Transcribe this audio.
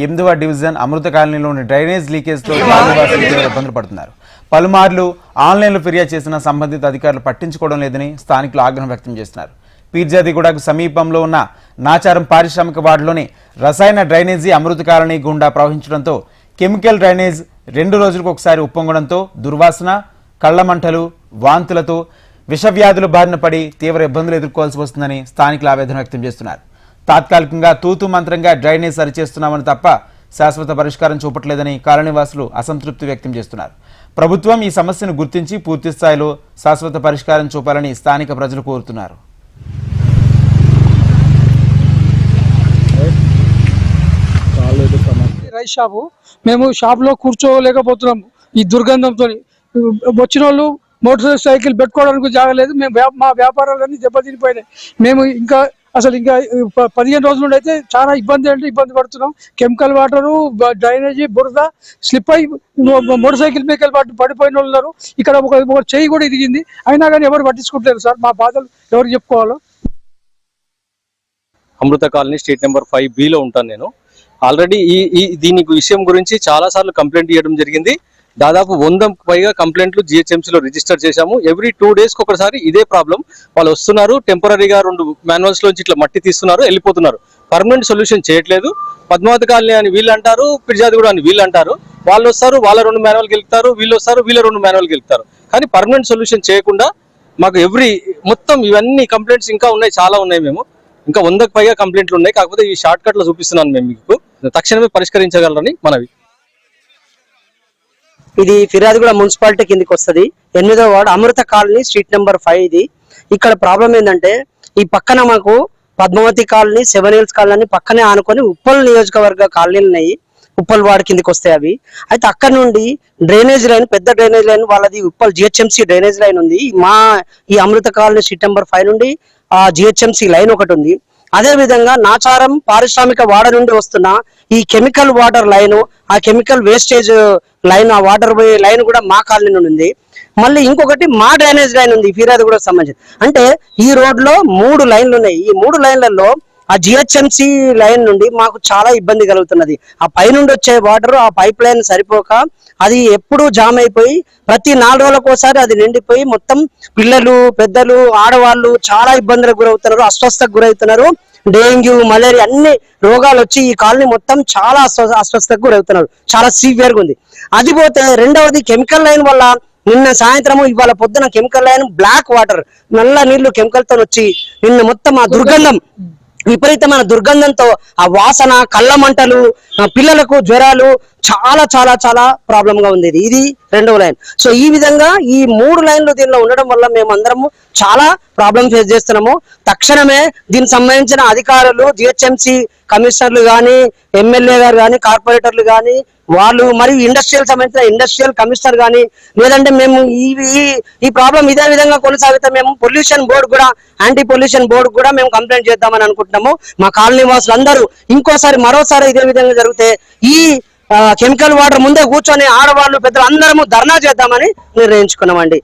8వ డివిజన్ అమృత కాలనీలోని డ్రైనేజ్ లీకేజ్తో ఇబ్బందులు పడుతున్నారు. పలుమార్లు ఆన్లైన్లో ఫిర్యాదు చేసిన సంబంధిత అధికారులు పట్టించుకోవడం లేదని స్థానికులు ఆగ్రహం వ్యక్తం చేస్తున్నారు. పీర్జాదిగూడకు సమీపంలో ఉన్న నాచారం పారిశ్రామిక వార్డులోని రసాయన డ్రైనేజీ అమృత కాలనీ గుండా ప్రవహించడంతో కెమికల్ డ్రైనేజ్ 2 రోజులకు ఒకసారి ఉప్పొంగడంతో దుర్వాసన, కళ్లమంటలు, వాంతులతో విషవ్యాధుల బారిన పడి తీవ్ర ఇబ్బందులు ఎదుర్కోవాల్సి వస్తుందని స్థానికులు ఆవేదన వ్యక్తం చేస్తున్నారు. తాత్కాలికంగా తూతు మంత్రంగా డ్రైనేజ్ సరిచేస్తున్నామని తప్ప శాశ్వత పరిష్కారం చూపట్లేదని కాలనీవాసులు అసంతృప్తి వ్యక్తం చేస్తున్నారు. ప్రభుత్వం ఈ సమస్యను గుర్తించి పూర్తి స్థాయిలో శాశ్వత పరిష్కారం చూపాలని స్థానిక ప్రజలు కోరుతున్నారు. రైస్ షాపు మేము షాపులో కూర్చోలేకపోతున్నాము. ఈ దుర్గంధంతో వచ్చిన వాళ్ళు మోటార్ సైకిల్ పెట్టుకోవడానికి జాగలేదు. మా వ్యాపారాలన్నీ దెబ్బతినిపోయినాయి. మేము ఇంకా 15 రోజుల నుండి అయితే చాలా ఇబ్బంది పడుతున్నాం. కెమికల్ వాటరు, డ్రైనేజీ, బురద స్లిప్ అయి మోటార్ సైకిల్ మీద పడిపోయిన వాళ్ళు ఉన్నారు. ఇక్కడ ఒక చెయ్యి కూడా ఇరిగింది. అయినా కానీ ఎవరు పట్టించుకుంటారు సార్. మా బాధలు ఎవరు చెప్పుకోవాలో. అమృత కాలనీ స్ట్రీట్ నెంబర్ 5B లో ఉంటాను నేను. ఆల్రెడీ దీని విషయం గురించి చాలా సార్లు కంప్లైంట్ ఇవ్వడం జరిగింది. దాదాపు 100కు పైగా కంప్లైంట్లు GHMCలో రిజిస్టర్ చేశాము. ఎవ్రీ 2 డేస్కి ఒకసారి ఇదే ప్రాబ్లం. వాళ్ళు వస్తున్నారు, టెంపరీగా 2 మాన్యువల్స్ లోంచి ఇట్లా మట్టి తీస్తున్నారు, వెళ్ళిపోతున్నారు. పర్మనెంట్ సొల్యూషన్ చేయట్లేదు. పద్మావతి కాలనీ అని వీళ్ళు అంటారు, పిర్జాదిగూడ అని వీళ్ళు అంటారు. వాళ్ళు వస్తారు, వాళ్ళ 2 మాన్యువల్ గెలుపుతారు, వీళ్ళు వస్తారు, వీళ్ళ 2 మాన్యువల్ గెలుపుతారు. కానీ పర్మనెంట్ సొల్యూషన్ చేయకుండా మాకు మొత్తం ఇవన్నీ కంప్లైంట్స్ ఇంకా ఉన్నాయి, చాలా ఉన్నాయి. మేము ఇంకా 100కు పైగా కంప్లైంట్లు ఉన్నాయి. కాకపోతే ఈ షార్ట్ కట్ లో చూపిస్తున్నాను మేము మీకు. తక్షణమే పరిష్కరించగలరని మనవి. ఇది ఫిర్యాదుగూడ మున్సిపాలిటీ కిందకి వస్తుంది. 8వ వార్డు అమృత కాలనీ స్ట్రీట్ నెంబర్ 5 ఇది. ఇక్కడ ప్రాబ్లం ఏంటంటే ఈ పక్కన మాకు పద్మావతి కాలనీ, 7 Hills కాలనీ పక్కనే ఆనుకొని ఉప్పల్ నియోజకవర్గ కాలనీలు ఉన్నాయి. ఉప్పల్ వార్డు కిందకి వస్తాయి అవి. అయితే అక్కడ నుండి డ్రైనేజ్ లైన్, పెద్ద డ్రైనేజ్ లైన్ వాళ్ళది ఉప్పల్ GHMC డ్రైనేజ్ లైన్ ఉంది. ఈ అమృత కాలనీ స్ట్రీట్ నెంబర్ 5 నుండి ఆ GHMC లైన్ ఒకటి ఉంది. అదే విధంగా నాచారం పారిశ్రామిక వాడ నుండి వస్తున్న ఈ కెమికల్ వాటర్ లైన్, ఆ కెమికల్ వేస్టేజ్ లైన్, ఆ వాటర్ లైన్ కూడా మా కాలనీ నుండి ఉంది. మళ్ళీ ఇంకొకటి మా డ్రైనేజ్ లైన్ ఉంది ఫిర్యాదుగూడ సంబంధించి. అంటే ఈ రోడ్ లో 3 లైన్లు ఉన్నాయి. ఈ 3 లైన్లలో ఆ GHMC లైన్ నుండి మాకు చాలా ఇబ్బంది కలుగుతున్నది. ఆ పై నుండి వచ్చే వాటర్, ఆ పైప్ లైన్ సరిపోక అది ఎప్పుడూ జామ్ అయిపోయి ప్రతి 4 రోజులకు ఒకసారి అది నిండిపోయి మొత్తం పిల్లలు, పెద్దలు, ఆడవాళ్ళు చాలా ఇబ్బందులకు గురవుతున్నారు, అస్వస్థకు గురవుతున్నారు. డెంగ్యూ, మలేరియా అన్ని రోగాలు వచ్చి ఈ కాలనీ మొత్తం చాలా అస్వస్థకు గురవుతున్నారు. చాలా సివియర్గా ఉంది. అది పోతే రెండవది కెమికల్ లైన్ వల్ల నిన్న సాయంత్రము, ఇవాళ పొద్దున కెమికల్ లైన్ బ్లాక్ వాటర్, నల్ల నీళ్లు కెమికల్ తో వచ్చి నిన్న మొత్తం ఆ దుర్గంధం, విపరీతమైన దుర్గంధంతో ఆ వాసన, కళ్ళ మంటలు, పిల్లలకు జ్వరాలు చాలా చాలా చాలా ప్రాబ్లం గా ఉంది. ఇది 2వ లైన్. సో ఈ విధంగా ఈ 3 లైన్లు దీనిలో ఉండడం వల్ల మేము అందరము చాలా ప్రాబ్లం ఫేస్ చేస్తున్నాము. తక్షణమే దీనికి సంబంధించిన అధికారులు, GHMC కమిషనర్లు కానీ, ఎమ్మెల్యే గారు కానీ, కార్పొరేటర్లు కానీ, వాళ్ళు మరియు ఇండస్ట్రియల్ సంబంధించిన ఇండస్ట్రియల్ కమిషనర్ కానీ, లేదంటే మేము ఈ ప్రాబ్లం ఇదే విధంగా కొనసాగితే మేము పొల్యూషన్ బోర్డు కూడా, యాంటీ పొల్యూషన్ బోర్డు కూడా మేము కంప్లైంట్ చేద్దామని అనుకుంటున్నాము. మా కాలనీ వాసులు అందరూ మరోసారి ఇదే విధంగా జరిగితే ఈ కెమికల్ వాటర్ ముందే కూర్చొని ఆడవాళ్ళు, పెద్దలు అందరము ధర్నా చేద్దామని నిర్ణయించుకున్నామండి.